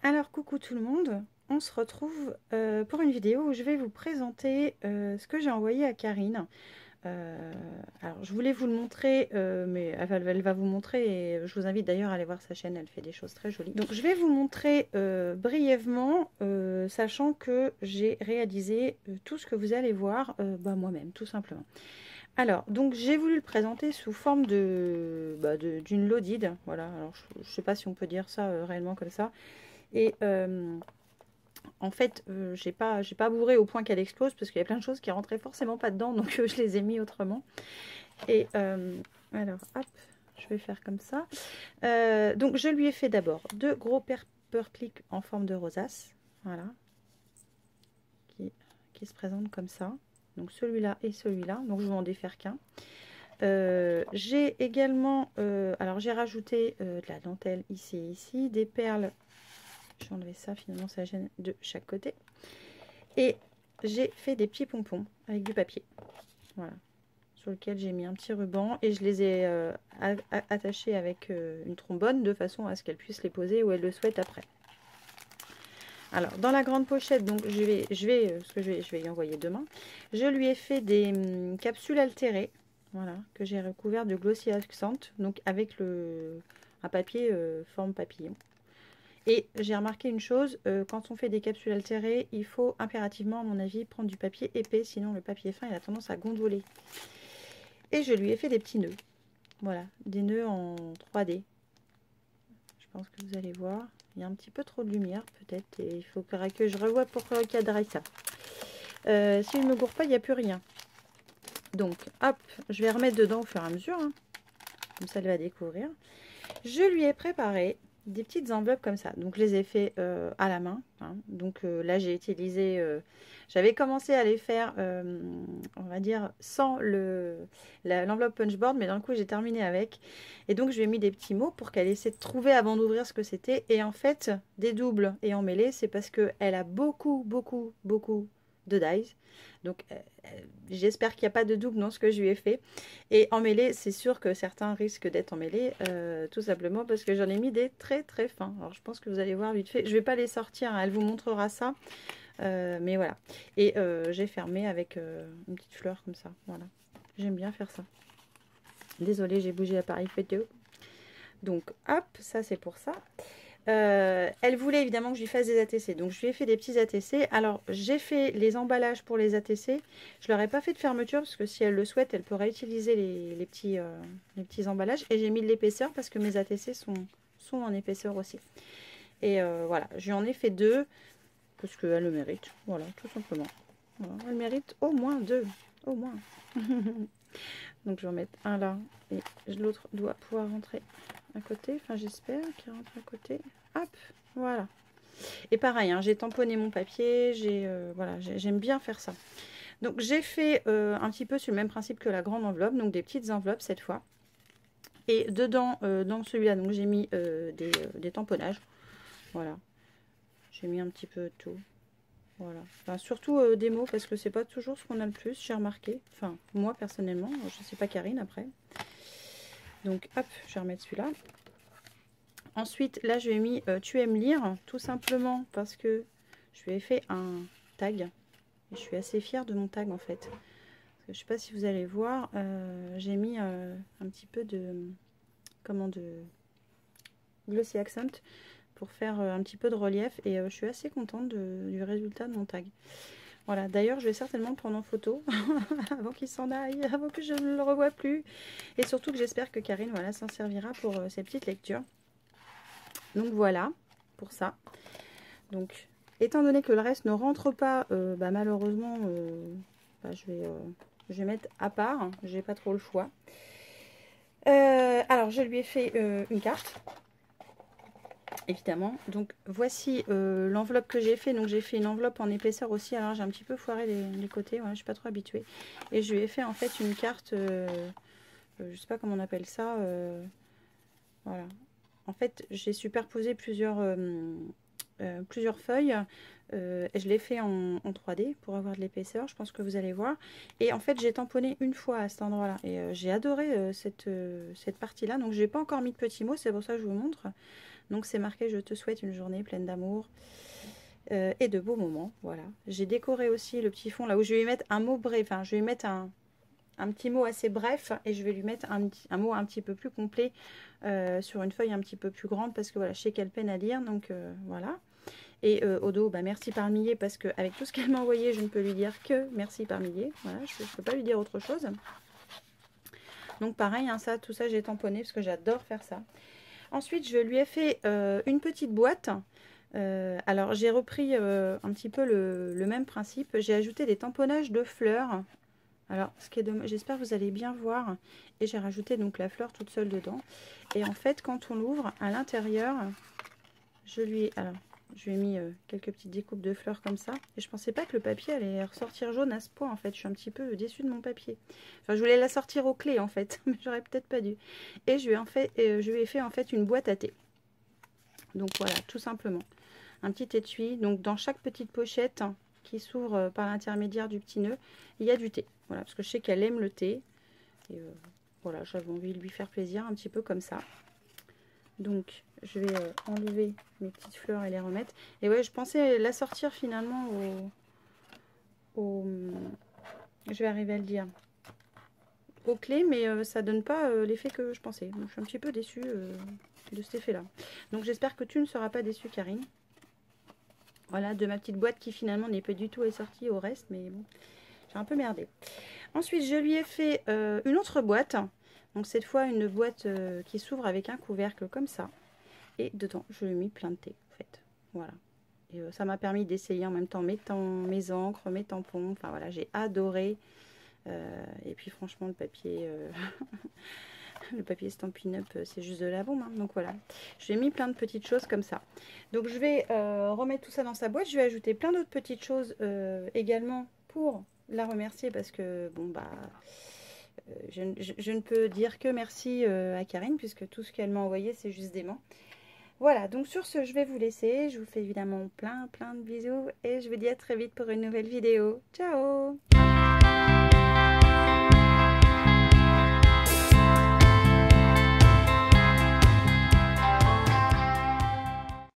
Alors coucou tout le monde, on se retrouve pour une vidéo où je vais vous présenter ce que j'ai envoyé à Karine. Alors je voulais vous le montrer, mais elle va vous montrer et je vous invite d'ailleurs à aller voir sa chaîne, elle fait des choses très jolies. Donc je vais vous montrer brièvement, sachant que j'ai réalisé tout ce que vous allez voir moi-même, tout simplement. Alors, donc j'ai voulu le présenter sous forme d'une loaded, voilà, alors je ne sais pas si on peut dire ça réellement comme ça. Et en fait, j'ai pas bourré au point qu'elle explose parce qu'il y a plein de choses qui rentraient forcément pas dedans, donc je les ai mis autrement. Et alors, hop, je vais faire comme ça. Donc je lui ai fait d'abord deux gros paper clips en forme de rosace, voilà, qui se présentent comme ça. Donc celui-là et celui-là, donc je vais en défaire qu'un. J'ai également, alors j'ai rajouté de la dentelle ici et ici, des perles. J'ai enlevé ça, finalement ça gêne de chaque côté. Et j'ai fait des petits pompons avec du papier. Voilà. Sur lequel j'ai mis un petit ruban et je les ai attachés avec une trombone de façon à ce qu'elle puisse les poser où elle le souhaite après. Alors dans la grande pochette, donc je vais y envoyer demain. Je lui ai fait des capsules altérées, voilà, que j'ai recouvert de Glossy Accent, donc avec un papier forme papillon. Et j'ai remarqué une chose, quand on fait des capsules altérées, il faut impérativement, à mon avis, prendre du papier épais, sinon le papier fin il a tendance à gondoler. Et je lui ai fait des petits nœuds, voilà, des nœuds en 3D. Je pense que vous allez voir, il y a un petit peu trop de lumière peut-être, et il faut que je revoie pour cadrer ça. Si je ne me gourre pas, il n'y a plus rien. Donc, hop, je vais remettre dedans au fur et à mesure, hein. Comme ça elle va découvrir. Je lui ai préparé des petites enveloppes comme ça, donc je les ai fait à la main, hein. Donc là j'ai utilisé, j'avais commencé à les faire on va dire sans l'enveloppe punchboard, mais d'un coup j'ai terminé avec, et donc je lui ai mis des petits mots pour qu'elle essaie de trouver avant d'ouvrir ce que c'était. Et en fait des doubles et emmêlés, c'est parce que elle a beaucoup de dies, donc j'espère qu'il n'y a pas de double dans ce que je lui ai fait. Et emmêlés, c'est sûr que certains risquent d'être emmêlés, tout simplement parce que j'en ai mis des très fins. Alors je pense que vous allez voir vite fait. Je vais pas les sortir, hein, elle vous montrera ça. Mais voilà. Et j'ai fermé avec une petite fleur comme ça. Voilà. J'aime bien faire ça. Désolée, j'ai bougé l'appareil photo. Donc hop, ça c'est pour ça. Elle voulait évidemment que je lui fasse des ATC, donc je lui ai fait des petits ATC. Alors j'ai fait les emballages pour les ATC, je leur ai pas fait de fermeture parce que si elle le souhaite, elle pourra utiliser les petits emballages, et j'ai mis de l'épaisseur parce que mes ATC sont en épaisseur aussi. Et voilà, je lui en ai fait deux parce qu'elle le mérite, voilà, tout simplement. Voilà, elle mérite au moins deux, au moins. Donc je vais en mettre un là et l'autre doit pouvoir rentrer à côté, enfin j'espère qu'il rentre à côté. Hop, voilà. Et pareil, hein, j'ai tamponné mon papier, voilà, j'aime bien faire ça. Donc j'ai fait un petit peu sur le même principe que la grande enveloppe, donc des petites enveloppes cette fois. Et dedans, dans celui-là, donc j'ai mis des tamponnages. Voilà, j'ai mis un petit peu de tout. Voilà, enfin, surtout des mots parce que c'est pas toujours ce qu'on a le plus, j'ai remarqué. Enfin, moi personnellement, je sais pas Karine après. Donc hop, je vais remettre celui-là. Ensuite, là, je lui ai mis tu aimes lire, tout simplement parce que je lui ai fait un tag. Et je suis assez fière de mon tag en fait. Parce que je sais pas si vous allez voir, j'ai mis un petit peu de glossy accent pour faire un petit peu de relief, et je suis assez contente du résultat de mon tag. Voilà, d'ailleurs je vais certainement le prendre en photo avant qu'il s'en aille, avant que je ne le revoie plus, et surtout que j'espère que Karine, voilà, s'en servira pour ses petites lectures. Donc voilà pour ça. Donc étant donné que le reste ne rentre pas, malheureusement je vais mettre à part, hein, j'ai pas trop le choix. Alors je lui ai fait une carte, évidemment. Donc voici l'enveloppe que j'ai fait. Donc j'ai fait une enveloppe en épaisseur aussi, alors j'ai un petit peu foiré les côtés, ouais, je suis pas trop habituée. Et je lui ai fait en fait une carte, je sais pas comment on appelle ça, voilà. En fait j'ai superposé plusieurs feuilles, et je l'ai fait en 3D pour avoir de l'épaisseur, je pense que vous allez voir. Et en fait j'ai tamponné une fois à cet endroit là, et j'ai adoré cette partie là. Donc j'ai pas encore mis de petits mots, c'est pour ça que je vous montre. Donc c'est marqué: je te souhaite une journée pleine d'amour et de beaux moments. Voilà. J'ai décoré aussi le petit fond là où je vais lui mettre un mot bref. Enfin, je vais lui mettre un petit mot assez bref et je vais lui mettre un mot un petit peu plus complet sur une feuille un petit peu plus grande parce que voilà, je sais qu'elle peine à lire. Donc voilà. Et au dos, bah, merci par millier parce qu'avec tout ce qu'elle m'a envoyé, je ne peux lui dire que merci par millier. Voilà, je ne peux pas lui dire autre chose. Donc pareil, hein, ça, tout ça, j'ai tamponné parce que j'adore faire ça. Ensuite, je lui ai fait une petite boîte. Alors, j'ai repris un petit peu le même principe. J'ai ajouté des tamponnages de fleurs. Alors, ce qui est dommage, j'espère que vous allez bien voir. Et j'ai rajouté donc la fleur toute seule dedans. Et en fait, quand on l'ouvre, à l'intérieur, je lui ai mis quelques petites découpes de fleurs comme ça. Et je pensais pas que le papier allait ressortir jaune à ce point, en fait. Je suis un petit peu déçue de mon papier. Enfin, je voulais la sortir aux clés, en fait. Mais j'aurais peut-être pas dû. Et je lui ai fait, en fait, une boîte à thé. Donc, voilà, tout simplement. Un petit étui. Donc, dans chaque petite pochette qui s'ouvre par l'intermédiaire du petit nœud, il y a du thé. Voilà, parce que je sais qu'elle aime le thé. Et voilà, j'avais envie de lui faire plaisir, un petit peu comme ça. Donc, je vais enlever mes petites fleurs et les remettre. Et ouais, je pensais la sortir finalement je vais arriver à le dire, aux clés, mais ça donne pas l'effet que je pensais. Donc, je suis un petit peu déçue de cet effet-là. Donc, j'espère que tu ne seras pas déçue, Karine. Voilà, de ma petite boîte qui finalement n'est pas du tout assortie au reste, mais bon, j'ai un peu merdé. Ensuite, je lui ai fait une autre boîte. Donc, cette fois, une boîte qui s'ouvre avec un couvercle comme ça. Et dedans, je lui ai mis plein de thé, en fait. Voilà. Et ça m'a permis d'essayer en même temps mes encres, mes tampons. Enfin, voilà, j'ai adoré. Et puis, franchement, le papier... le papier Stampin' Up, c'est juste de la bombe. Hein. Donc, voilà. J'ai mis plein de petites choses comme ça. Donc, je vais remettre tout ça dans sa boîte. Je vais ajouter plein d'autres petites choses également pour la remercier parce que, bon, bah... je ne peux dire que merci à Karine puisque tout ce qu'elle m'a envoyé, c'est juste d'aimant. Voilà, donc sur ce, je vais vous laisser. Je vous fais évidemment plein de bisous et je vous dis à très vite pour une nouvelle vidéo. Ciao!